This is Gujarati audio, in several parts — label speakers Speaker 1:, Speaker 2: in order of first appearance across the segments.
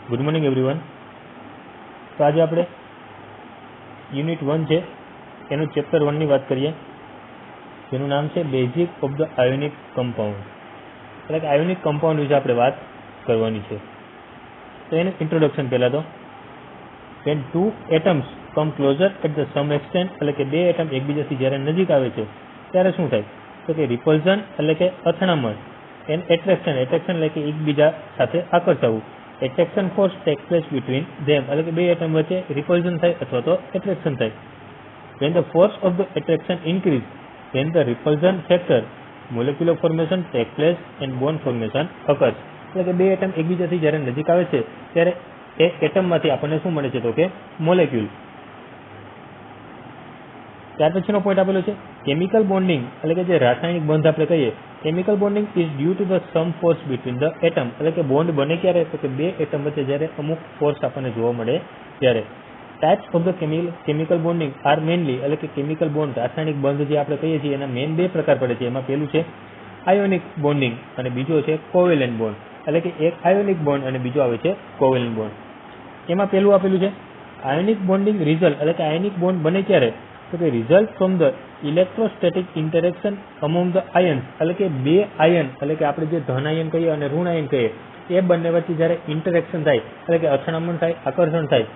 Speaker 1: Good morning everyone. तो आज आप यूनिट 1 है एनु चैप्टर 1 ની વાત કરીએ જેનું નામ છે basic of the ionic compound, એટલે કે આયોનિક કમ્પાઉન્ડ વિશે આપણે વાત કરવાની છે। તો એનું ઇન્ટ્રોડક્શન પહેલાં તો when two atoms come closer at the some extent, એટલે કે બે એટમ એકબીજાથી જ્યારે નજીક આવે છે ત્યારે શું થાય? તો કે રિપલ્ઝન એટલે કે અથડામણ, એન્ડ એટ્રેક્શન એટલે કે એકબીજા સાથે આકર્ષાવું। Attraction force take place between them, એટલે કે બે એટમ વચ્ચે રિપલ્ઝન થાય અથવા તો એટ્રેક્શન થાય। when the force of the attraction increase, then the repulsion factor molecular formation take place and bond formation occurs, એટલે કે બે એટમ એકબીજાથી જ્યારે નજીક આવે છે ત્યારે એ એટમમાંથી આપણને શું મળે છે? તો કે મોલેક્યુલ। ત્યાર પછીનો પોઈન્ટ આપેલો છે કેમિકલ બોન્ડિંગ, એટલે કે જે રાસાયણિક બંધ આપણે કહીએ, chemical bonding is due to the some force between the atom, એટલે કે બોન્ડ બને ક્યારે? તો કે બે એટમ વચ્ચે જ્યારે અમુક ફોર્સ આપણને જોવા મળે ત્યારે। Types of the chemical bonding are mainly, એટલે કે કેમિકલ બોન્ડ રાસાયણિક બંધ જે આપણે કહીએ છીએ એના મેન બે પ્રકાર પડે છે। એમાં પહેલું છે આયોનિક બોન્ડિંગ અને બીજો છે કોવેલેન્ટ બોન્ડ, એટલે કે એક આયોનિક બોન્ડ અને બીજો આવે છે કોવેલેન્ટ બોન્ડ। એમાં પહેલું આપેલું છે આયોનિક બોન્ડિંગ રિઝલ્ટ, એટલે કે આયોનિક બોન્ડ બને ક્યારે? તો કે result from the electrostatic interaction among the ions, એટલે કે બે આયન, એટલે કે આપણે જે ધન આયન કહીએ અને ઋણ આયન કહીએ એ બંને વચ્ચે જ્યારે ઇન્ટરેક્શન થાય, એટલે કે અથડામણ થાય, આકર્ષણ થાય,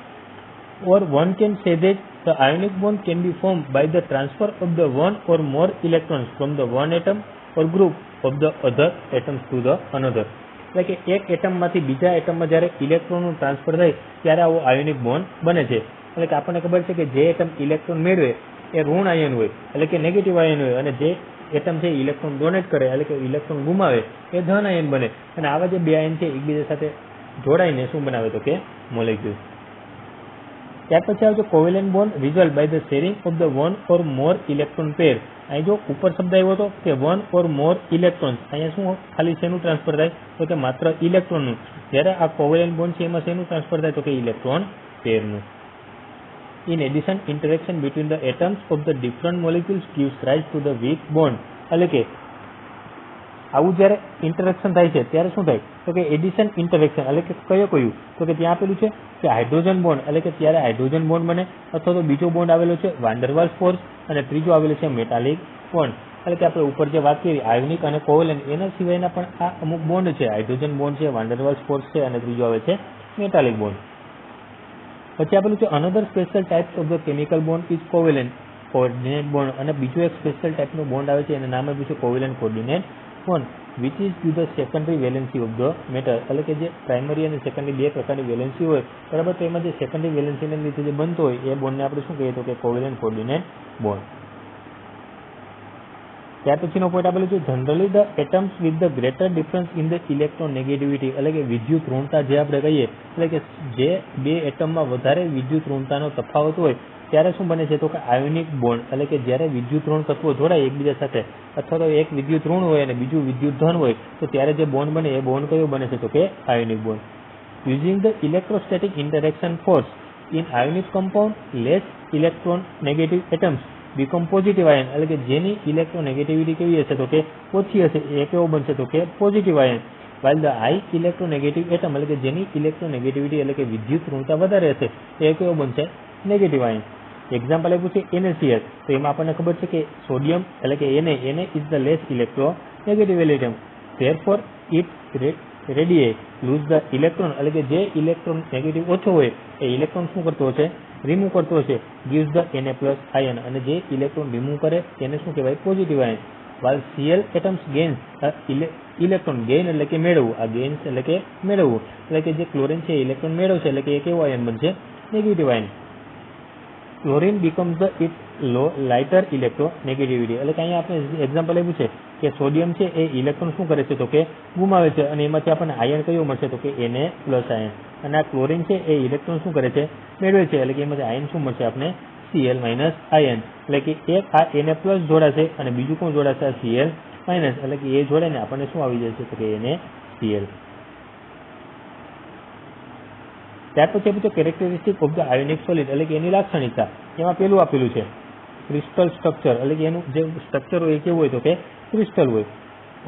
Speaker 1: or one can say that the ionic bond can be formed by the transfer of the one or more electrons from the one atom or group of the other atoms to the another, એટલે કે એક એટમમાંથી બીજા એટમમાં જ્યારે ઇલેક્ટ્રોનનું ટ્રાન્સફર થાય ત્યારે આવો આયોનિક બોન્ડ બને છે। એટલે કે આપણને ખબર છે કે જે એટમ ઇલેક્ટ્રોન મેળવે એ ઋણ આયન હોય, એટલે કે નેગેટિવ આયન હોય, અને જે એટમ છે ઇલેક્ટ્રોન ડોનેટ કરે એટલે કે ઇલેક્ટ્રોન ગુમાવે એ ધન આયન બને, અને આવા જે બે આયન છે એકબીજા સાથે જોડાઈને શું બનાવે? તો કે મોલેક્યુલ। ત્યાર પછી આવશે covalent bond result by the sharing of the one or more electron pair. અહીં જો ઉપર શબ્દ આવ્યો હતો કે વન ઓર મોર ઇલેક્ટ્રોન્સ, અહીંયા શું ખાલી શેનું ટ્રાન્સફર થાય? તો કે માત્ર ઇલેક્ટ્રોનનું। જ્યારે આ કોવેલેન્ટ બોન્ડ છે એમાં શેનું ટ્રાન્સફર થાય? તો કે ઇલેક્ટ્રોન પેરનું। In addition interaction between the atoms of the different molecules gives rise to the weak bond, એટલે કે આવું જ્યારે ઇન્ટરેક્શન થાય છે ત્યારે શું થાય? તો કે એડિશન ઇન્ટરેક્શન, એટલે કે કયું? તો કે ત્યાં આપેલું છે કે હાઇડ્રોજન બોન્ડ, એટલે કે ત્યારે હાઇડ્રોજન બોન્ડ બને, અથવા તો બીજો બોન્ડ આવેલો છે વાન્ડરવાલ્સ ફોર્સ, અને ત્રીજો આવેલો છે મેટાલિક બોન્ડ। એટલે કે આપણે ઉપર જે વાત કરી આયોનિક અને કોવેલેન્ટ એના સિવાયના પણ આ અમુક બોન્ડ છે, હાઇડ્રોજન બોન્ડ છે, વાન્ડરવાલ્સ ફોર્સ છે, અને ત્રીજો આવે છે મેટાલિક બોન્ડ। પછી આપેલું છે another special types of the chemical bond is covalent coordinate bond, અને બીજો એક સ્પેશિયલ ટાઈપનો બોન્ડ આવે છે એનું નામ આપ્યું છે covalent coordinate bond, which is to the secondary valency of the matter, એટલે કે જે પ્રાઇમરી અને સેકન્ડરી બે પ્રકારની વેલેન્સી હોય બરાબર, તો એમાં જે સેકન્ડરી વેલેન્સીને લીધે જે બનતો હોય એ બોન્ડને આપણે શું કહીએ? તો કે કોવેલેન્ટ કોર્ડિનેટ બોન્ડ। ત્યાર પછીનો પોઈન્ટ આપેલું છે generally the atoms with the greater difference in the electronegativity, એટલે કે વિદ્યુત ઋણતા જે આપણે કહીએ, એટલે કે જે બે એટમમાં વધારે વિદ્યુત ઋણતાનો તફાવત હોય ત્યારે શું બને છે? તો કે આયોનિક બોન્ડ, એટલે કે જ્યારે વિદ્યુત ઋણ તત્વો જોડાય એકબીજા સાથે, અથવા તો એક વિદ્યુત ઋણ હોય અને બીજું વિદ્યુત ધન હોય, તો ત્યારે જે બોન્ડ બને એ બોન્ડ કયો બને છે? તો કે ionic bond. Using the electrostatic interaction force in ionic compound less electron negative atoms become positive ion, એટલે કે જેની ઇલેક્ટ્રોનેગેટિવિટી કેવી હશે? તો કે ઓછી હશે, એ કેવો બનશે? તો કે positive ion. while the high electronegative atom, એટલે કે જેની ઇલેક્ટ્રોનેગેટિવિટી એટલે કે વિદ્યુત ઋણતા વધારે હશે એ કેવો બનશે? Negative ion. એક્ઝામ્પલ આપ્યું છે NaCl, તો એમાં આપણને ખબર છે કે સોડિયમ એટલે કે Na is the less electronegative atom, therefore it radiate lose the electron, એટલે કે જે ઇલેક્ટ્રોન નેગેટિવ ઓછો હોય એ ઇલેક્ટ્રોન શું કરતો હશે? રિમૂવ કરતો હશે, gives the Na plus ion, અને જે ઇલેક્ટ્રોન રિમૂવ કરે તેને શું કહેવાય? Positive ion. while Cl atoms gains electron gain એટલે કે મેળવવું, આ ગેઇન્સ એટલે કે મેળવવું, એટલે કે જે ક્લોરીન છે ઇલેક્ટ્રોન મેળવશે એટલે કે એ કેવો આયન બનશે? Negative ion. Chlorine becomes the its lighter electronegativity, એટલે કે અહીંયા આપણે એક્ઝામ્પલ આપ્યું છે કે સોડિયમ છે એ ઇલેક્ટ્રોન શું કરે છે? તો કે ગુમાવે છે, અને એમાંથી આપણને આયન કયો મળશે? તો કે Na પ્લસ આયન। અને આ ક્લોરીન છે એ ઇલેક્ટ્રોન શું કરે છે? મેળવે છે, એટલે કે એમાંથી આયન શું મળશે આપણે? Cl માઇનસ આયન, એટલે કે એક આ Na પ્લસ જોડાશે અને બીજું કોણ જોડાશે? આ Cl માઇનસ, એટલે કે એ જોડે ને આપણને શું આવી જશે? તો કે NaCl। ત્યાર પછી આપેલું છે characteristic of the ionic solid, એટલે કે એની લાક્ષણિકતા। એમાં પેલું આપેલું છે ક્રિસ્ટલ સ્ટ્રક્ચર, એટલે કે એનું જે સ્ટ્રક્ચર હોય એ કેવું હોય? તો કે ક્રિસ્ટલ હોય।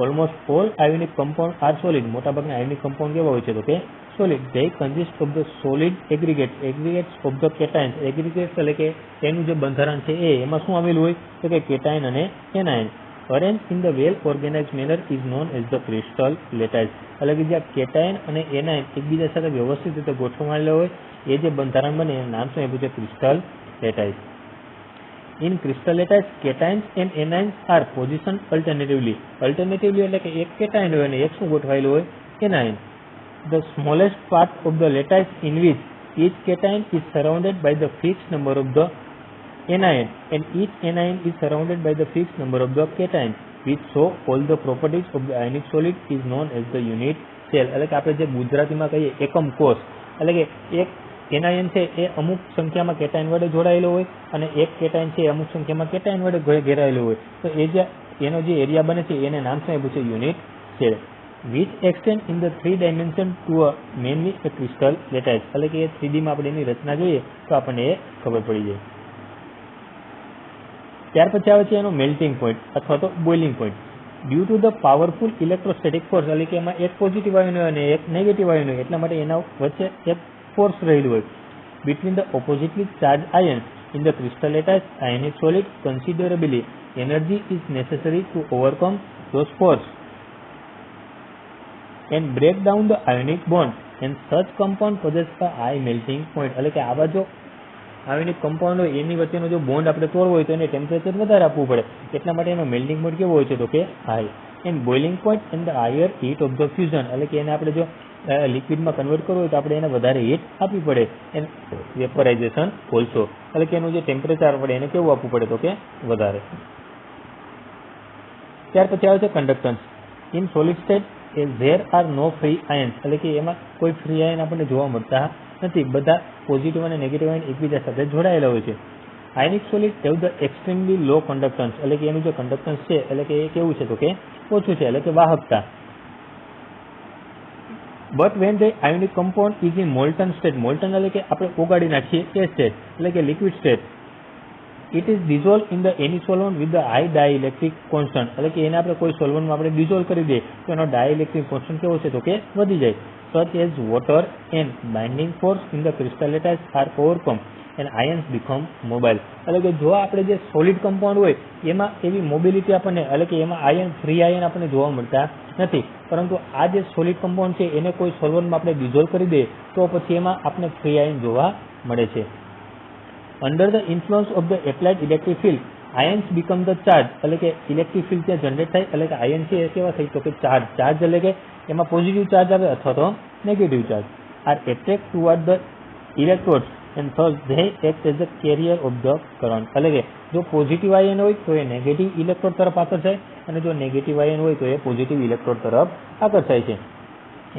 Speaker 1: Almost all ionic compound are solid. મોટાભાગના આયોનિક કમ્પાઉન્ડ કેવા હોય છે તો કે solid. They consist of the solid aggregates of the cations. Aggregates એટલે કે એનું જે બંધારણ છે એમાં શું આવેલું હોય તો કે કેટાયન અને anion. Arrange in the well organise manner is known as the crystal lattice. એટલે કે જ્યાં કેટાયન અને એનાયન એકબીજા સાથે વ્યવસ્થિત રીતે ગોઠવાયેલા હોય એ જે બંધારણ બને એનું નામ શું આપ્યું છે? Crystal lattice. In crystal lattice, cations and anions are positioned alternatively. Alternatively એટલે કે એક cation હોય અને એક શું ગોઠવાયેલું હોય? Anion. The smallest part of the lattice in which each cation is surrounded by the fixed number of the anion and each anion is surrounded by the fixed number of the cation which show all the properties of the ionic solid is known as the unit cell. એટલે કે આપણે જે ગુજરાતીમાં કહીએ એકમ કોષ. એટલે કે એક એનાયન છે એ અમુક સંખ્યામાં કેટાયન વડે જોડાયેલો હોય અને એક કેટાયન છે અમુક સંખ્યામાં કેટાયન વડે ઘેરાયેલો હોય. તો એ જે એનો જે એરિયા બને છે એને નામ શું આપ્યું છે? Unit cell. Which extend in the 3 dimension to a mainly a crystal lattice. એટલે કે એ 3D માં આપણે એની રચના જોઈએ તો આપણને એ ખબર પડી જાય. ત્યાર પછી આવે છે એનો મેલ્ટિંગ પોઈન્ટ અથવા તો boiling point. Due to the powerful electrostatic force. એટલે કે એમાં એક પોઝિટિવ આયન હોય અને એક નેગેટિવ આયન હોય એટલા માટે એના વચ્ચે એક force રહેલું હોય. Between the oppositely charged ions in the crystal lattice ionic solid, considerably energy is necessary to overcome those force and break down the ionic bond, and such compound possess a high melting point. એટલે કે આવા જો આયોનિક કમ્પાઉન્ડ હોય એની વચ્ચેનો જો બોન્ડ આપણે તોડવો હોય તો એને ટેમ્પરેચર વધારે આપવું પડે. એટલા માટે એનો મેલ્ટિંગ પોઈન્ટ કેવો હોય છે તો કે high. And boiling point and the higher heat of the fusion. એટલે કે એને આપણે જો લિક્વિડમાં કન્વર્ટ કરવું હોય તો આપણે એને વધારે હીટ આપવી પડે. And vaporization also. એટલે કે એનું જે ટેમ્પરેચર પડે એને કેવું આપવું પડે તો કે વધારે. ત્યાર પછી આવે છે conductance. In solid state there are no free ions. એટલે કે એમાં કોઈ ફ્રી આયન આપણને જોવા મળતા નથી. બધા પોઝિટિવ અને નેગેટિવ આયન એકબીજા સાથે જોડાયેલા હોય છે. Ionic solid have the extremely low conductance. એટલે કે એનું જે કન્ડક્ટન્સ છે એટલે કે એ કેવું છે તો કે ઓછું છે. એટલે કે વાહકતા. But when the ionic compound is in Moulton state. Moulton એટલે કે આપણે ઓગાળી નાખીએ એ સ્ટેટ એટલે કે liquid state. It is dissolve in the any solvent with the high dielectric constant. એટલે કે એને આપણે કોઈ સોલ્વન્ટમાં આપણે ડિઝોલ્વ કરી દઈએ તો એનો ડાયઇલેક્ટ્રિક કોન્સ્ટન્ટ કેવો છે તો કે વધી જાય. Such as water and binding force in the crystal lattice are overcome and ions become mobile. એટલે કે જો આપણે જે સોલિડ કમ્પાઉન્ડ હોય એમાં એવી મોબિલિટી આપણને એટલે કે એમાં આયન ફ્રી આયન આપણને જોવા મળતા નથી. પરંતુ આ જે સોલિડ કમ્પાઉન્ડ છે એને કોઈ સોલ્વન્ટમાં આપણે ડિઝોલ્વ કરી દઈએ તો પછી એમાં આપણે ફ્રી આયન જોવા મળે છે. Under the influence of the applied electric field ions become the charge. એટલે કે ઇલેક્ટ્રિક ફિલ્ડ ત્યાં જનરેટ થાય એટલે કે આયન છે એ કેવા થઈ તો કે ચાર્જ. ચાર્જ એટલે કે એમાં પોઝિટિવ ચાર્જ આવે અથવા તો negative charge. Are attract toward the electrodes and thus they act as a carrier of the current. એટલે કે જો પોઝિટિવ આયન હોય તો એ નેગેટિવ ઇલેક્ટ્રોડ તરફ આકર્ષાય અને જો નેગેટિવ આયન હોય તો એ પોઝિટિવ ઇલેક્ટ્રોડ તરફ આકર્ષાય છે.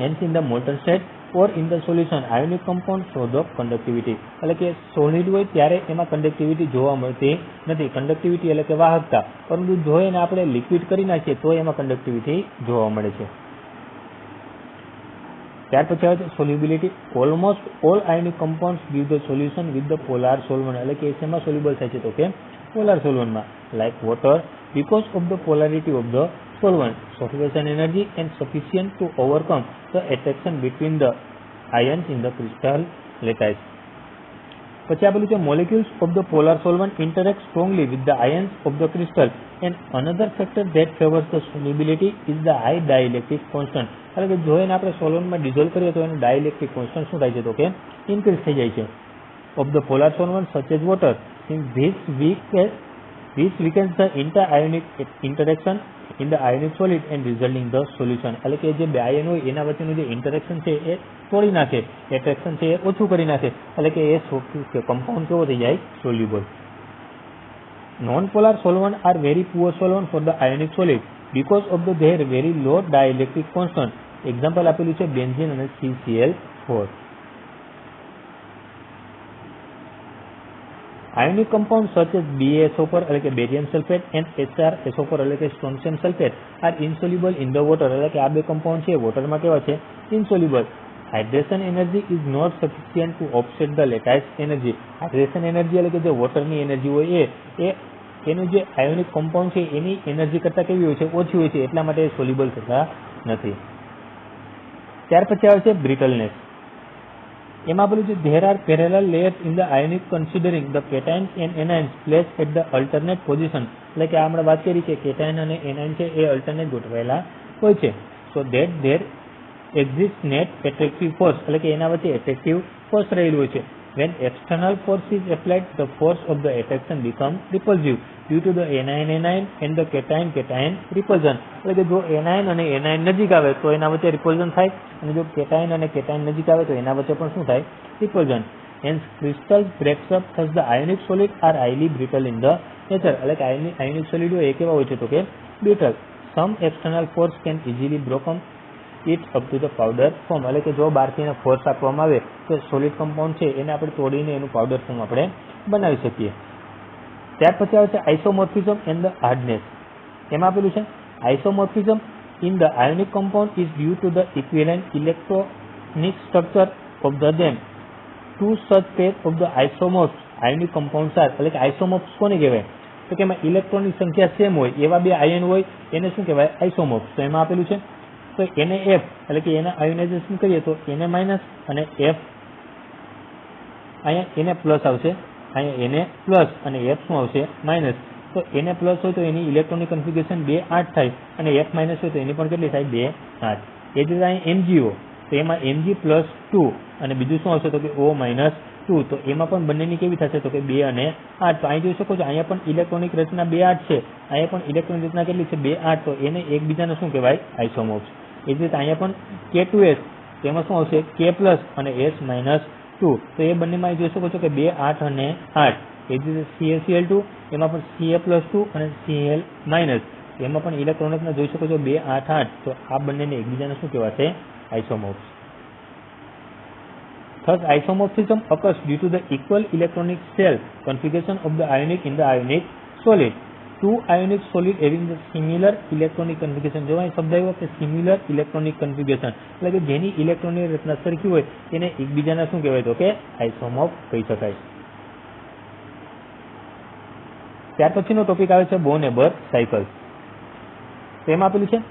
Speaker 1: Hence in the molten state or in the solution ionic compound show the conductivity. એટલે કે સોલિડ હોય ત્યારે એમાં કન્ડક્ટિવિટી જોવા મળતી નથી. કન્ડક્ટિવિટી એટલે કે વાહકતા. પરંતુ જો એને આપણે લિક્વિડ કરી નાખીએ તો એમાં કન્ડક્ટિવિટી જોવા મળે છે. ત્યાર પછી આવે છે solubility. Almost all ionic compounds give the solution with the polar solvent. એટલે કે શેમાં સોલ્યુબલ થાય છે તો કે પોલાર સોલ્વન્ટમાં. Like water because of the polarity of the solvent, sufficient energy and sufficient to overcome the attraction between the ions in the crystal lattice. પછી આપેલું છે molecules of the polar solvent interact strongly with the ions of the crystal and another factor that favors the solubility is the high dielectric constant. એટલે કે જો એને આપણે સોલ્વન્ટમાં ડિઝોલ્વ કરીએ તો એનું ડાયઇલેક્ટ્રિક કોન્સ્ટન્ટ શું થાય છે તો કે ઇન્ક્રીઝ થઈ જાય છે. of the polar solvent such as water, since this weakens the inter-ionic interaction in the ionic solid and resulting the solution. એટલે કે જે બે આયન હોય એના વચ્ચેનું જે ઇન્ટરેક્શન છે એ તોડી નાખે, એટ્રેક્શન છે એ ઓછું કરી નાખે, એટલે કે એ કમ્પાઉન્ડ કેવો થઈ જાય? Soluble. Non-polar solvents are very poor solvent for the ionic solid because of their very low dielectric constant. Example આપેલું છે બેન્ઝીન અને CCl4. Ionic compounds such as BaSO4 એટલે કે બેરિયમ સલ્ફેટ and HrSO4 એટલે કે સ્ટ્રોન્શિયમ sulphate are insoluble in the water. એટલે કે આ બે કમ્પાઉન્ડ છે વોટરમાં કેવા છે? Insoluble. Hydration energy is not sufficient to offset the lattice energy. Hydration energy એટલે કે જે વોટરની એનર્જી હોય એ એનું જે આયોનિક કમ્પાઉન્ડ છે એની એનર્જી કરતાં કેવી હોય છે, ઓછી હોય છે, એટલા માટે સોલ્યુબલ થતા નથી. ત્યાર પછી આવે છે બ્રિટલનેસ. એમાં પેલું છે there are parallel layers in the ionic considering the cations and anions place at the alternate position. એટલે કે આપણે વાત કરી કે કેટાયન અને એનાયન છે એ અલ્ટરનેટ ગોઠવાયેલા હોય છે. So that there exist net attractive force, એટલે કે એના વચ્ચે એટ્રેક્ટિવ ફોર્સ રહેલું હોય છે. When external force is applied, the force of the attraction becomes repulsive due to the anion and the cation repulsion. એટલે કે જો એનાયન અને એનાયન નજીક આવે તો એના વચ્ચે રિપલ્ઝન થાય, અને જો કેટાયન અને કેટાયન નજીક આવે તો એના વચ્ચે પણ શું થાય, repulsion. Hence crystals breaks up, thus the ionic solid are highly brittle in the nature. એટલે કે ionic solid એ કેવા હોય છે તો કે brittle. Some external force can easily broken it up to the powder form. એટલે કે જો બહારથી એને ફોર્સ આપવામાં આવે તો સોલિડ કમ્પાઉન્ડ છે એને આપણે તોડીને એનું પાવડર ફોર્મ આપણે બનાવી શકીએ. ત્યાર પછી આવે છે આઇસોમોર્ફિઝમ એન્ડ ધ હાર્ડનેસ. એમાં આપેલું છે isomorphism in the ionic compound is due to the equivalent electronic structure of the them. To such pair of the isomorphs ionic compounds are. એટલે કે આઇસોમોર્ફ્સ કોને કહેવાય તો કે એમાં ઇલેક્ટ્રોનની સંખ્યા સેમ હોય એવા બે આયન હોય એને શું કહેવાય, આઇસોમોર્ફ્સ. તો એમાં આપેલું છે તો એને એફ એટલે કે એના આયોનાઇઝેશન કરીએ તો એને માઇનસ અને એફ અહીંયા એને પ્લસ આવશે, અહીંયા એને પ્લસ અને એફ શું આવશે માઇનસ. તો એને પ્લસ હોય તો એની ઇલેક્ટ્રોનિક કન્ફિગ્યુરેશન 2 8 થાય, અને એફ માઇનસ હોય તો એની પણ કેટલી થાય 2 8. એ જ રીતે અહીંયા એમજીઓ તો એમાં એમજી પ્લસ 2 અને બીજું શું આવશે તો કે ઓ માઇનસ 2. તો એમાં પણ બંનેની કેવી થશે તો કે 2 અને 8. તો અહીં જોઈ શકો છો અહીંયા પણ ઇલેક્ટ્રોનિક રચના 2 8 છે, અહીંયા પણ ઇલેક્ટ્રોનિક રચના કેટલી છે 2 8. તો એને એકબીજાને શું કહેવાય, આઇસોમોર્ફ્સ. એ જ રીતે અહીંયા પણ K2S તેમાં શું આવશે K પ્લસ અને S માઇનસ 2. તો એ બંનેમાં જોઈ શકો છો કે 2 8 અને 8. એ જ રીતે CaCl2 એમાં પણ Ca પ્લસ 2 અને Cl માઇનસ, એમાં પણ ઇલેક્ટ્રોનિકને જોઈ શકો છો 2 8 8. તો આ બંનેને એકબીજાને શું કહેવાશે, આઇસોમોર્ફ્સ. Thus isomorphism occurs due to the equal electronic shell configuration of the ionic in the ionic solid. Two ionic solid having the similar electronic configuration. જો અહીં શબ્દ આવ્યો કે સિમિલર ઇલેક્ટ્રોનિક કન્ફિગ્યુરેશન, એટલે કે જેની ઇલેક્ટ્રોનની રચના સરખી હોય તેને એકબીજાના શું કહેવાય તો કે આઇસોમોર્ફ કહી શકાય. ત્યાર પછીનો ટોપિક આવે છે બોન-એબર સાયકલ. તેમાં આપેલું છે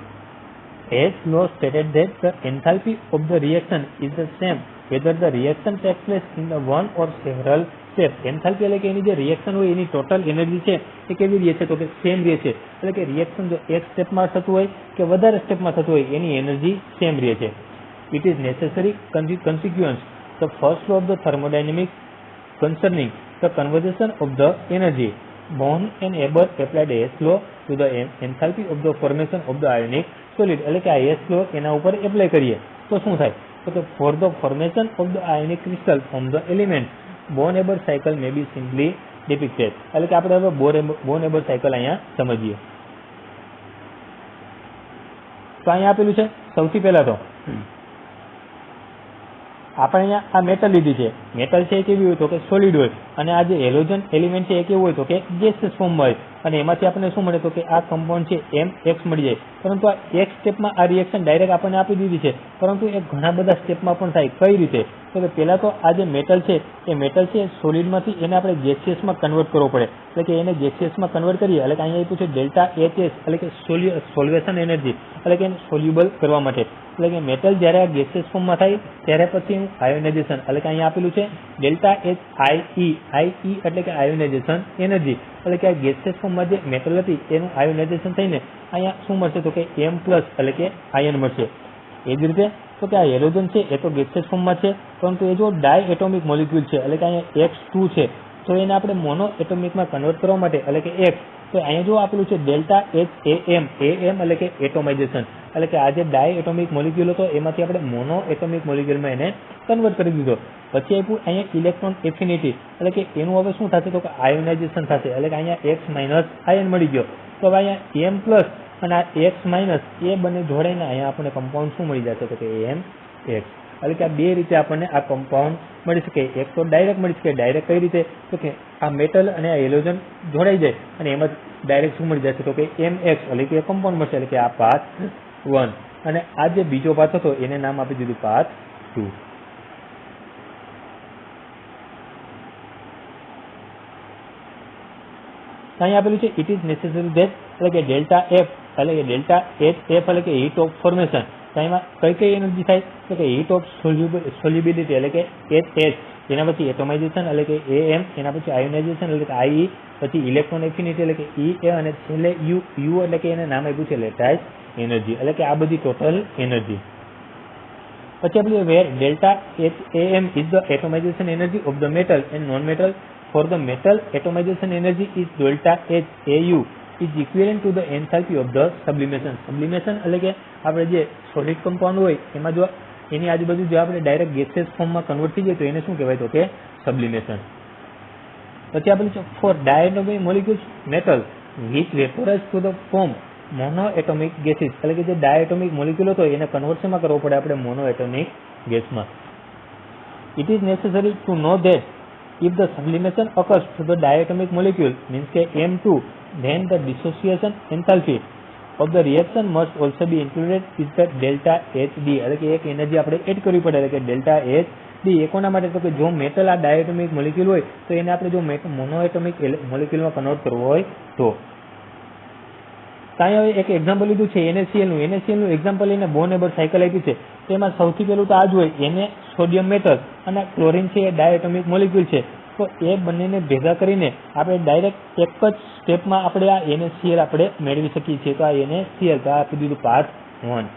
Speaker 1: As law stated that the enthalpy of the reaction is the same whether the reaction takes place in the one or several steps. Enthalpy એટલે કે એની જે રિએક્શન હોય એની ટોટલ એનર્જી છે એ કેવી રહે છે તો કે સેમ રહે છે. એટલે કે રિએક્શન જો એક સ્ટેપમાં થતું હોય કે વધારે સ્ટેપમાં થતું હોય એની એનર્જી સેમ રહે છે. It is necessary consequence the first law of the thermodynamics concerning the conservation of the energy. Born and Haber applied Hess law to the enthalpy of the formation of the ionic solid. એટલે કે આ Hess law એના ઉપર એપ્લાય કરીએ તો શું થાય તો કે for the formation of the ionic crystal from the element Born-Haber cycle may be simply depicted. એટલે કે આપણે હવે Born-Haber cycle અહીંયા સમજીએ. તો અહીંયા આપેલું છે સૌથી પહેલા તો આપણે અહીંયા આ મેટલ લીધી છે. મેટલ છે એ કેવી હોય તો કે સોલિડ હોય, અને આ જે હેલોજન એલિમેન્ટ છે એ કેવું હોય તો કે ગેસિયસ ફોર્મમાં હોય, અને એમાંથી આપણને શું મળે તો કે આ કમ્પાઉન્ડ છે MX મળી જાય. પરંતુ આ એક સ્ટેપમાં આ રિએક્શન ડાયરેક્ટ આપણને આપી દીધી છે, પરંતુ એ ઘણા બધા સ્ટેપમાં પણ થાય. કઈ રીતે તો કે પહેલાં તો આ જે મેટલ છે એ મેટલ છે સોલિડમાંથી એને આપણે ગેસિયસમાં કન્વર્ટ કરવો પડે. એટલે કે એને ગેસિયસમાં કન્વર્ટ કરીએ એટલે કે અહીંયા આપ્યું છે ડેલ્ટા HS એટલે કે સોલ્યુશન એનર્જી, એટલે કે એને સોલ્યુબલ કરવા માટે. એટલે કે મેટલ જ્યારે આ ગેસિયસ ફોર્મમાં થાય ત્યારે પછી આયોનાઇઝેશન, એટલે કે અહીંયા આપેલું છે ડેલ્ટા HIE એટલે કે આયોનાઇઝેશન એનર્જી. એટલે કે આ ગેસિયસ ફોર્મમાં જે મેટલ હતી એનું આયોનાઇઝેશન થઈને અહીંયા શું મળશે તો કે M પ્લસ એટલે કે આયન મળશે. એ જ રીતે તો કે આ હેલોજન છે એ તો ગેસિયસ ફોર્મમાં છે, પરંતુ એ જો ડાય એટોમિક મોલિક્યુલ છે એટલે કે અહીંયા X2 છે, તો એને આપણે મોનો એટોમિકમાં કન્વર્ટ કરવા માટે એટલે કે X, તો અહીંયા જો આપેલું છે ડેલ્ટા HAM એટલે કે એટોમાઇઝેશન. એટલે કે આ જે ડાય એટોમિક મોલિક્યુલ હતો એમાંથી આપણે મોનો એટોમિક મોલિક્યુલમાં એને કન્વર્ટ કરી દીધો. પછી આપ્યું અહીંયા ઇલેક્ટ્રોન એફિનિટી, એટલે કે એનું હવે શું થશે તો કે આયોનાઇઝેશન થશે. એટલે કે અહીંયા X માઇનસ આયન મળી ગયો. તો હવે અહીંયા M પ્લસ અને આ X માઇનસ એ બંને જોડાઈને અહીંયા આપણને કમ્પાઉન્ડ શું મળી જશે તો કે MX. એટલે કે આ બે રીતે આપણને આ કમ્પાઉન્ડ મળી શકે. એક તો ડાયરેક્ટ મળી શકે. ડાયરેક્ટ કઈ રીતે તો કે આ મેટલ અને આ હેલોજન જોડાઈ જાય અને એમાં ડાયરેક્ટ શું મળી જશે તો કે MX એટલે કે કમ્પાઉન્ડ મળશે. એટલે કે આ પાથ 1 અને આ જે બીજો પાથ હતો એને નામ આપી દીધું પાથ 2. અહીં આપેલું છે ઇટ ઇઝ નેસેસરી ધેટ એટલે કે ડેલ્ટા એફ એટલે કે ડેલ્ટા એચ એફ એટલે કે હીટ ઓફ ફોર્મેશન. એમાં કઈ એનર્જી થાય તો કે હીટ ઓફ સોલ્યુબિલિટી એટલે કે એચ એચ, એના પછી એટોમાઇઝેશન એટલે કે એમ, એના પછી આયોનાઇઝેશન એટલે કે આઈ, પછી ઇલેક્ટ્રોન એફિનિટી એટલે કે ઈ એ, અને છેલ્લે યુ એટલે કે એને નામ આપ્યું છે લેટાઇઝ એનર્જી. એટલે કે આ બધી ટોટલ એનર્જી. પછી આપણે where delta H M is the atomization energy of the metal and non metal. For the metal atomization energy is delta H AU is equivalent to the enthalpy of the sublimation. Sublimation એટલે કે આપણે જે સોલિડ કમ્પાઉન્ડ હોય એમાં જો એની આજુબાજુ જો આપણે ડાયરેક્ટ ગેસિયસ ફોર્મમાં કન્વર્ટ થઈ જાય તો એને શું કહેવાય તો કે સબ્લિમેશન. પછી આપણે for diatomic molecules metal which vaporize to the form monoatomic gases એટલે કે જે ડાયએટોમિક મોલિક્યુલ હતો એને કન્વર્શનમાં કરવો પડે આપણે મોનો એટોમિક ગેસમાં. It is necessary to know that if the sublimation occurs to the diatomic molecule means કે M2 then the dissociation enthalpy of the reaction must also be included is the delta HD એટલે કે એક એનર્જી આપણે એડ કરવી પડે એટલે કે ડેલ્ટા HD. એ કોના માટે તો કે જો મેટલ આ ડાયએટોમિક મોલિક્યુલ હોય તો એને આપણે જો મોનોએટોમિક મોલિક્યુલમાં કન્વર્ટ કરવો હોય તો. ત્યાં હવે એક એક્ઝામ્પલ લીધું છે NaCl નું એક્ઝામ્પલ લઈને બોનેબર સાયકલ આપી છે. તેમાં સૌથી પહેલું તો આ જ હોય એને સોડિયમ મેટલ અને ક્લોરિન છે એ ડાયએટોમિક મોલિક્યુલ છે. તો એ બંનેને ભેગા કરીને આપણે ડાયરેક્ટ એક જ સ્ટેપમાં આપણે આ NaCl આપણે મેળવી શકીએ છીએ. તો આ NaCl તો આ આપી દીધું પાર્ટ 1.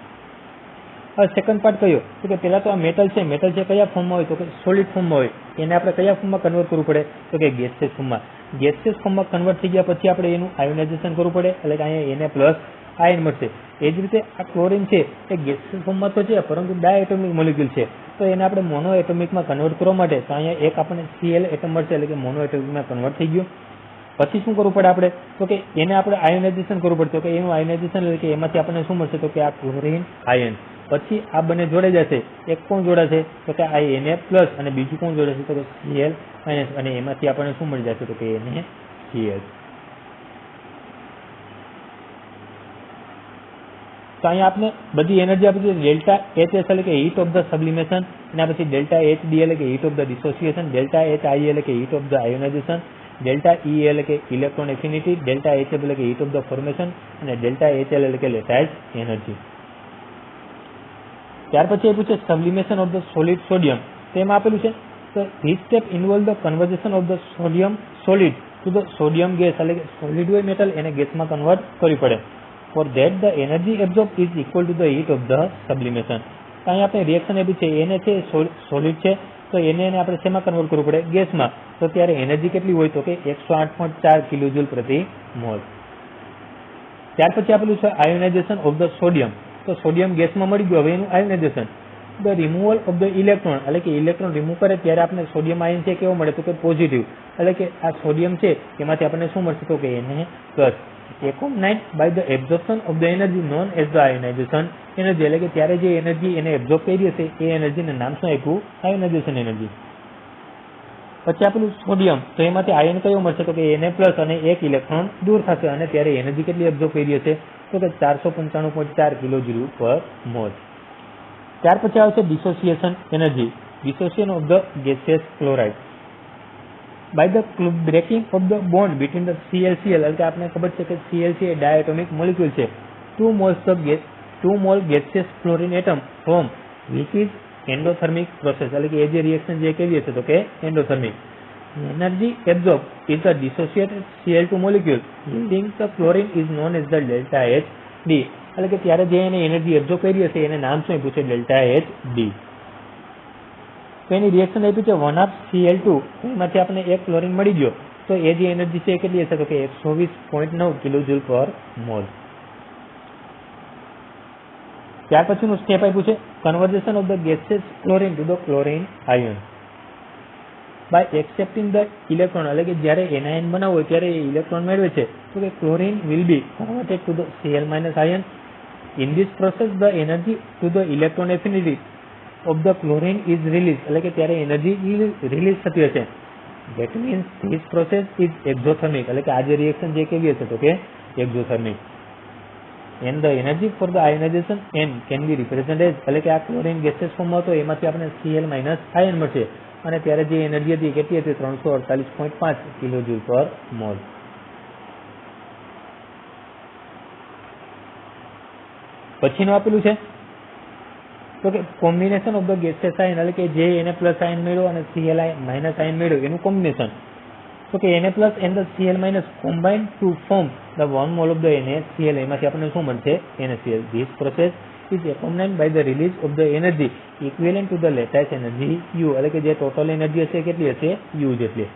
Speaker 1: હવે સેકન્ડ પાર્ટ કયો તો કે પહેલા તો આ મેટલ છે કયા ફોર્મમાં હોય તો કે સોલિડ ફોર્મમાં હોય. એને આપણે કયા ફોર્મમાં કન્વર્ટ કરવું પડે તો કે ગેસિયસ ફોર્મમાં. ગેસિયસ ફોર્મમાં કન્વર્ટ થઈ ગયા પછી આપણે એનું આયોનાઇઝેશન કરવું પડે એટલે કે અહીંયા Na+ આયન મળશે. એ જ રીતે આ ક્લોરિન છે એ ગેસિયસ ફોર્મમાં તો છે પરંતુ ડાયએટોમિક મોલિક્યુલ છે. તો એને આપણે મોનો એટોમિકમાં કન્વર્ટ કરવા માટે તો અહીંયા એક આપણને Cl એટમ મળશે એટલે કે મોનો એટોમિકમાં કન્વર્ટ થઈ ગયું. પછી શું કરવું પડે આપણે તો કે એને આપણે આયોનાઇઝેશન કરવું પડે. તો કે એનું આયોનાઇઝેશન એટલે કે એમાંથી આપણને શું મળશે તો કે આ ક્લોરિન આયન. પછી આ બંને જોડે જશે. એક કોણ જોડાશે તો કે આ Na+ અને બીજું કોણ જોડાશે તો કે Cl- અને એમાંથી આપણને શું મળી જશે તો કે NaCl. તો અહીંયા આપણે બધી એનર્જી આપી છે ડેલ્ટા એચ એસ એટલે કે હીટ ઓફ ધ સબ્લિમેશન, એના પછી ડેલ્ટા એચ ડી એટલે કે heat of the dissociation, delta H I એટલે કે heat of the ionisation, delta E એટલે કે ઇલેક્ટ્રોન એફિનિટી, ડેલ્ટા એચ એટલે કે હીટ ઓફ ધ ફોર્મેશન અને ડેલ્ટા એચ એલ એટલે કે લેટાઇઝ એનર્જી. ત્યાર પછી આપ્યું છે સબ્લિમેશન ઓફ ધ સોલિડ સોડિયમ. તેમાં આપેલું છે તો this step involve the conversation of the sodium solid to the sodium gas એટલે કે સોલિડ હોય મેટલ એને ગેસમાં કન્વર્ટ કરવી પડે. For that the energy absorbed is equal to the heat of the sublimation. અહીં આપણે રિએક્શન આપી છે એને છે સોલિડ છે તો એને આપણે શેમાં કન્વર્ટ કરવું પડે ગેસમાં. તો ત્યારે એનર્જી કેટલી હોય તો કે 108.4 કિલોજૂલ પ્રતિ મોલ. ત્યાર પછી આપેલું છે આયોનાઇઝેશન ઓફ ધ સોડિયમ. તો સોડિયમ ગેસમાં મળી ગયો હવે એનું ionisation. The removal of the electron એટલે કે ઇલેક્ટ્રોન રિમૂવ કરે ત્યારે આપણે સોડિયમ આયન છે કેવો મળે તો કે પોઝિટિવ એટલે કે આ સોડિયમ છે એમાંથી આપણને શું મળશે તો કે Na+. Accompanied by the absorption of the energy known as the ionization energy એટલે કે ત્યારે જે એનર્જી એને એબ્ઝોર્બ કરી હશે એ એનર્જીને નામ શું આપ્યું આયોનાઇઝેશન એનર્જી. પછી આપેલું સોડિયમ તો એમાંથી આયન કયો મળશે તો કે Na+ અને એક ઇલેક્ટ્રોન દૂર થશે અને ત્યારે એનર્જી કેટલી એબ્ઝોર્બ કરી હશે તો કે 495.4 કિલોજૂલ પર મોલ. ત્યાર પછી આવશે dissociation energy. Dissociation of the gaseous chloride by the breaking of the bond between the ClCl એટલે કે આપણે ખબર છે કે ClC એ ડાયએટોમિક મોલિક્યુલ છે. 2 mole gaseous chlorine atom form which is endothermic process એટલે કે એ જે રિએક્શન જે કેવી હશે તો કે endothermic. Energy absorbed is the dissociated Cl2 molecule yielding the chlorine is known as the delta HD એટલે કે ત્યારે જે એને એનર્જી એબ્ઝોર્બ કરી હશે એને નામ શું આપ્યું છે ડેલ્ટા HD. તો એની રિએક્શન આપી છે 1/Cl2 એમાંથી આપણે એક ક્લોરીન મળી ગયો તો એ જે એનર્જી છે એ કેટલી હશે તો કે 120.9 કિલોજૂલ પર મોલ. ત્યાર પછીનું સ્ટેપ આપ્યું છે conversion of the gaseous chlorine to the chlorine ion by accepting the electron એટલે કે જ્યારે એનાયન બનાવવો હોય ત્યારે એ ઇલેક્ટ્રોન મેળવે છે તો કે chlorine will be converted to the Cl- ion. In this process the energy to the electron affinity of the chlorine is released એટલે કે ત્યારે એનર્જી રિલીઝ થતી હશે. That means this process is exothermic એટલે કે આ જે રિએક્શન જે કેવી હશે તો કે exothermic. And the energy for the ionization N can be represented એટલે કે આ ક્લોરીન ગેસિયસ ફોર્મમાં હતો એમાંથી આપણે Cl- આયન મળશે અને ત્યારે જે એનર્જી હતી કેટલી હતી 348.5 કિલોજૂલ પર મોલ. પછીનું આપેલું છે તો કે combination of the gaseous ion એટલે કે જે Na પ્લસ આયન મેળવ્યો અને Cl માઇનસ આયન મેળવ્યો એનું કોમ્બિનેશન. તો કે Na plus and the Cl minus combine to form the 1 mole of the NaCl. એમાંથી આપણને શું મળશે? NaCl. This process is accompanied by the release of the energy equivalent to the lattice energy U. એટલે કે જે ટોટલ એનર્જી હશે કેટલી હશે? U જેટલી.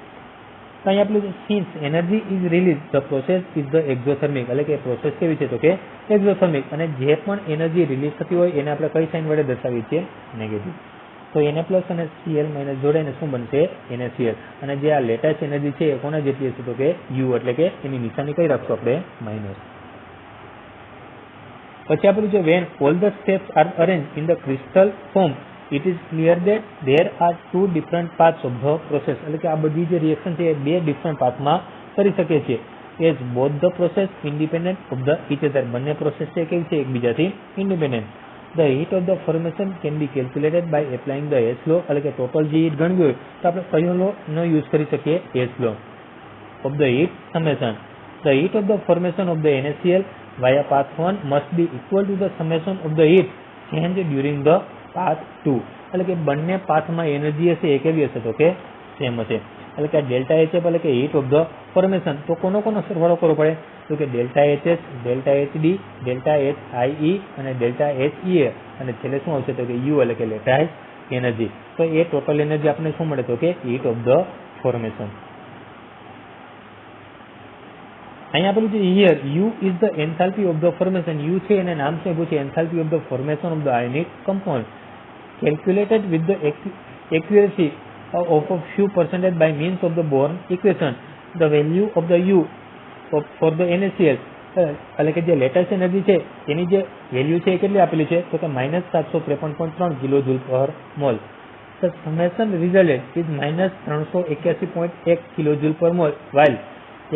Speaker 1: તો અહીં આપણું since energy is released the process is the exothermic. એટલે કે પ્રોસેસ કેવી છે? તો કે એક્ઝોથર્મિક. અને જે પણ એનર્જી રિલીઝ થતી હોય એને આપણે કઈ સાઇન વડે દર્શાવીએ છીએ? નેગેટિવ. તો Na પ્લસ અને Cl માઇનસ જોડે શું બનશે? NaCl. અને જે આ લેટાઇસ એનર્જી છે એ કોના જેટલી હશે? તો કે U. એટલે કે એની નિશાની કઈ રાખશું આપણે? માઇનસ. પછી આપણું છે when all the steps are arranged in the crystal form it is clear that there are two different paths of the process. એટલે કે આ બધી જે રિએક્શન છે એ બે ડિફરન્ટ પાથમાં કરી શકીએ છીએ. as both the process independent of the each other. બંને પ્રોસેસ છે કેવી છે? એકબીજાથી independent. the heat of the formation can be calculated by applying the H law. એટલે કે ટોટલ જે હીટ ગણવી હોય તો આપણે કયો લો નો યુઝ કરી શકીએ? H law of the heat summation. the heat of the formation of the NaCl via path 1 must be equal to the summation of the heat change during the path 2. એટલે કે બંને પાથમાં એનર્જી હશે એ કેવી હશે? તો કે સેમ હશે. એટલે કે ડેલ્ટા HF એટલે કે હીટ ઓફ ધ ફોર્મેશન. તો કોનો સરવાળો કરવો પડે? તો કે delta HS, delta HD, delta HIE અને ડેલ્ટા HEA અને છેલ્લે શું આવશે? તો કે U એટલે કે લેટાઇસ એનર્જી. તો એ ટોટલ એનર્જી આપણને શું મળે? તો કે હીટ ઓફ ધ ફોર્મેશન. અહીંયા આપેલું છે here U is the enthalpy of the formation. U છે એને નામ છે પૂછે enthalpy of the formation of the ionic compound calculated with the accuracy of a few percentage by means of the Born equation. the value of the U for the NaCl એટલે કે જે લેટેસ્ટ એનર્જી છે એની જે વેલ્યુ છે એ કેટલી આપેલી છે? તો કે -753.3 કિલોજૂલ પર mall. the summation resulted is -381.1 કિલોજૂલ પર મોલ while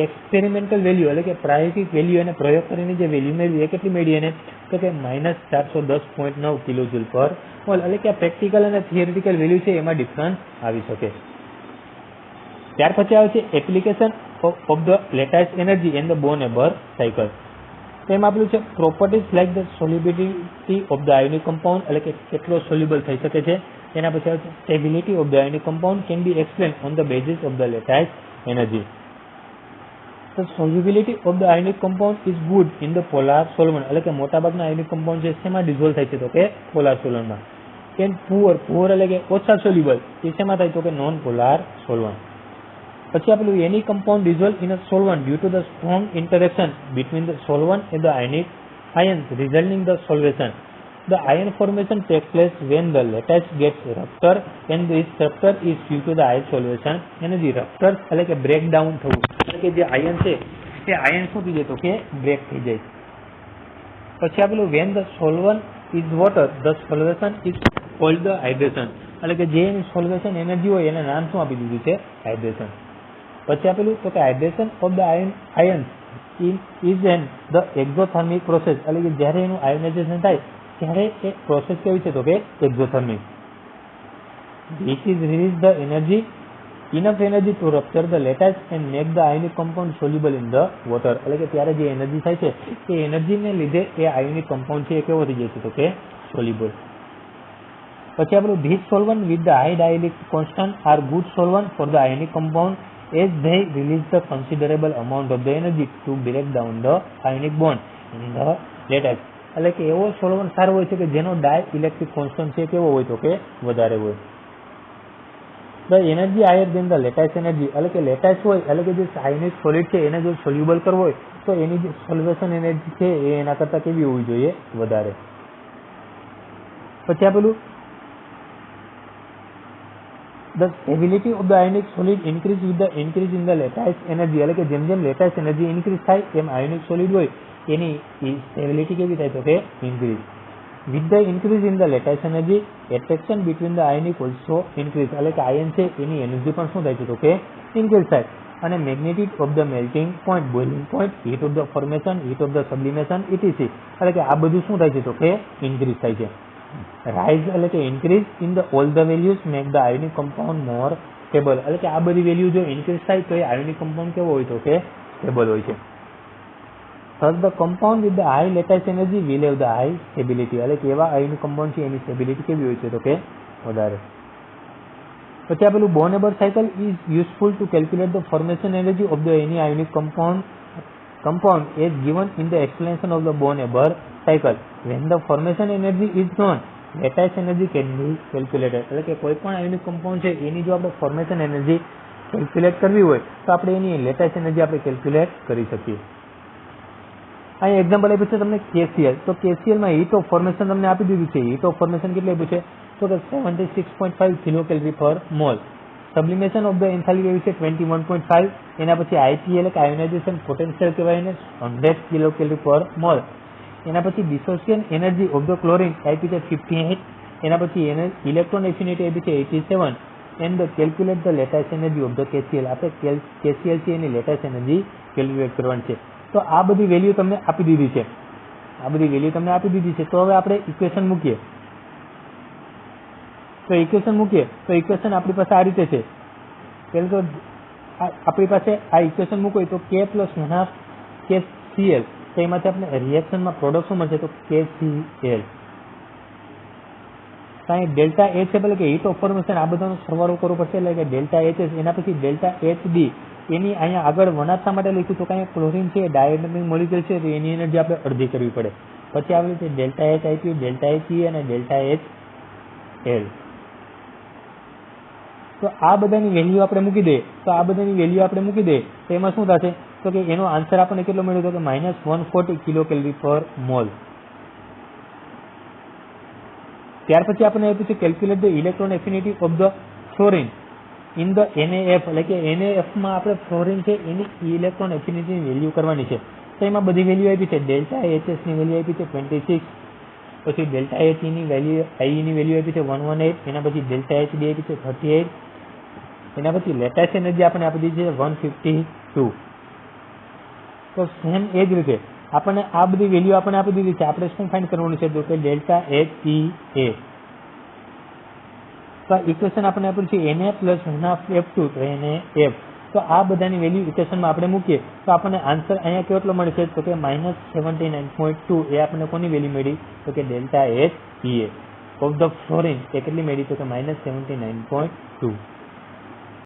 Speaker 1: એક્સપેરિમેન્ટલ વેલ્યુ એટલે કે પ્રાયોગિક વેલ્યુ અને પ્રયોગ કરીને જે વેલ્યુ મેળવી એ કેટલી મેળવી એને? તો કે -410.9 કિલોજૂલ પર મોલ. એટલે કે આ પ્રેક્ટિકલ અને થિયરિટિકલ વેલ્યુ છે એમાં ડિફરન્સ આવી શકે. ત્યાર પછી આવે છે application of the lattice energy and the Born Haber cycle. તો એમાં આપેલું છે properties like the solubility of the ionic compound એટલે કે કેટલો સોલ્યુબલ થઈ શકે છે. એના પછી આવે છે stability of the ionic compound can be explain on the basis of the lattice energy. The solubility of the ionic compound is good in the polar solvent. એટલે કે મોટાભાગના આયોનિક કમ્પાઉન્ડ છે શેમાં ડિઝોલ્વ થાય છે? તો કે પોલાર સોલ્વન્ટમાં. એન્ડ પુઅર એટલે કે ઓછા સોલ્યુબલ એ શેમાં થાય? તો કે નોન પોલાર સોલ્વન્ટ. પછી આપેલું any compound dissolve in a solvent due to the strong interaction between the solvent and the ionic ions resulting the solvation. The ion formation takes place when the lattice gets rupture and this rupture is due to the ion solution energy. rupture એટલે કે બ્રેક ડાઉન થવું એટલે કે જે આયન છે એ આયન શું થઈ જાય? તો કે બ્રેક થઈ જાય. પછી આપેલું when the solvent is water the solution is called the hydration. એટલે કે જે એની સોલ્વેશન એનર્જી હોય એને નામ શું આપી દીધું છે? હાઇડ્રેશન. પછી આપેલું તો કે hydration of the ions is an the exothermic process. એટલે કે જ્યારે એનું આયોનાઇઝેશન થાય ત્યારે એ પ્રોસેસ કેવી છે? તો કે exothermic. This is release the energy enough energy to rupture the lattice and make the ionic compound soluble in the water. એટલે કે ત્યારે જે એનર્જી થાય છે એ એનર્જીને લીધે એ આયોનિક કમ્પાઉન્ડ છે એ કેવો થઈ જાય છે? તો કે સોલ્યુબલ. પછી આપણું this solvent with the high dielectric constant are good solvent for the ionic compound as they release the considerable amount of the energy to break down the ionic bond in the lattice. એટલે કે એવો સોલ્વન્ટ સારો હોય છે કે જેનો ડાય ઇલેક્ટ્રિક કોન્સ્ટન્ટ છે કેવો હોય? તો કે વધારે હોય. The energy higher than the lattice energy એટલે કે લેટાઇસ હોય એટલે કે જે આયોનિક સોલિડ છે એને જો સોલ્યુબલ કરવો હોય તો એની જે સોલ્વેશન એનર્જી છે એ એના કરતાં કેવી હોવી જોઈએ? વધારે. પછી આપેલું the stability of the ionic solid increase with the increase in the lattice energy. એટલે કે જેમ જેમ લેટાઇસ એનર્જી ઇન્ક્રીઝ થાય એમ આયોનિક સોલિડ હોય એની સ્ટેબિલિટી કેવી થાય? તો કે increase. with the increase in the lattice energy attraction between the ionic also increase. એટલે કે આયન છે એની એનર્જી પણ શું થાય છે? તો કે ઇન્ક્રીઝ થાય. અને magnetic of the melting point, boiling point, heat of the formation, heat of the sublimation etc. એટલે કે આ બધું શું થાય છે? તો કે ઇન્ક્રીઝ થાય છે. rise એટલે કે increase in the all the values make the ionic compound more stable. એટલે કે આ બધી વેલ્યુ જો ઇન્ક્રીઝ થાય તો એ આયોનિક કમ્પાઉન્ડ કેવો હોય? તો કે સ્ટેબલ હોય છે. Thus the compound with the high lattice energy will have the high stability. એટલે કે એવા ionic compound છે એની stability કેવી હોય છે તો કે વધારે. પછી આ પેલું Bohr-Haber cycle is useful to calculate the formation energy of the any ionic compound as given in the explanation of the Bohr-Haber cycle. When the formation energy is known, lattice energy can be calculated. એટલે કે કોઈ પણ ionic compound છે એની જો આપણે formation energy કેલ્ક્યુલેટ કરવી હોય તો આપણે એની લેટાઇસ એનર્જી આપણે કેલ્ક્યુલેટ કરી શકીએ. અહીં એક્ઝામ્પલ આપ્યું છે તમને KCl. તો KClમાં હીટ ઓફ ફોર્મેશન તમને આપી દીધું છે. હીટ ઓફ ફોર્મેશન કેટલી આપ્યું છે તો કે 76.5 કિલોકેલરી પર મોલ. સબ્લિમેશન ઓફ ધ એન્થાલ્પી એવી છે 21.5. એના પછી IP એટલે કે આયોનાઇઝેશન પોટેન્શિયલ કહેવાય એને 100 કિલોકેલરી પર મોલ. એના પછી dissociation energy of the chlorine IP છે 58. એના પછી ઇલેક્ટ્રોન એફિનિટી આપી છે 87. and calculate the lattice energy of the KCl. આપણે KCl છે એની લેટાઇસ એનર્જી કેલ્ક્યુલેટ કરવાની છે. તો આ બધી વેલ્યુ તમને આપી દીધી છે. તો હવે આપણે ઇક્વેશન મૂકીએ. તો ઇક્વેશન આપણી પાસે આ રીતે છે. પહેલું તો આપણી પાસે આ ઇક્વેશન મૂકવું તો K + 1/2 KCl. તો એમાંથી આપણે રિએક્શનમાં પ્રોડક્ટ શું મળશે તો KCl. અહીં ડેલ્ટા H એટલે કે હીટ ઓફ ફોર્મેશન આ બધાનો સરવાળો કરવો પડશે એટલે કે ડેલ્ટા HS. એના પછી ડેલ્ટા HD એની અહીંયા આગળ વનાથા માટે લખ્યું તો કાંઈ ક્લોરીન છે ડાયનેમિક મોલિક્યુલ છે તો એની એનર્જી આપણે અડધી કરવી પડે. પછી આવે છે ડેલ્ટા HIP, ડેલ્ટા HE અને ડેલ્ટા HL. તો આ બધાની વેલ્યુ આપણે મૂકી દઈએ તો એમાં શું થશે તો કે એનો આન્સર આપણને કેટલો મળ્યો તો કે -140 કિલોકેલરી પર મોલ. ત્યાર પછી આપણે આપ્યું છે calculate the electron affinity of the fluorine in the NaF. એટલે કે NaFમાં આપણે ફ્લોરિન છે એની ઇલેક્ટ્રોન એફિનિટીની વેલ્યુ કરવાની છે. તો એમાં બધી વેલ્યુ આપી છે. ડેલ્ટા HSની વેલ્યુ આપી છે 26. પછી ડેલ્ટા HEની વેલ્યુ આપી છે 118. એના પછી ડેલ્ટા HD આપી છે 38. એના પછી લેટાઇસ એનર્જી આપણે આપી દીધી છે 152. તો સેમ એ જ રીતે આપણને આ બધી વેલ્યુ આપણે આપી દીધી છે. આપણે શું ફાઇન્ડ કરવાનું છે તો કે ડેલ્ટા HEA. તો ઇક્વેશન આપણે આપ્યું છે Na + 1/2 F2 તો NaF. તો આ બધાની વેલ્યુ ઇક્વેશનમાં આપણે મૂકીએ તો આપણને આન્સર અહીંયા કેટલો મળે છે તો કે -79.2. એ આપણને કોની વેલ્યુ મળી તો કે delta HEA of the fluorine. એ કેટલી મળી તો કે -79.2.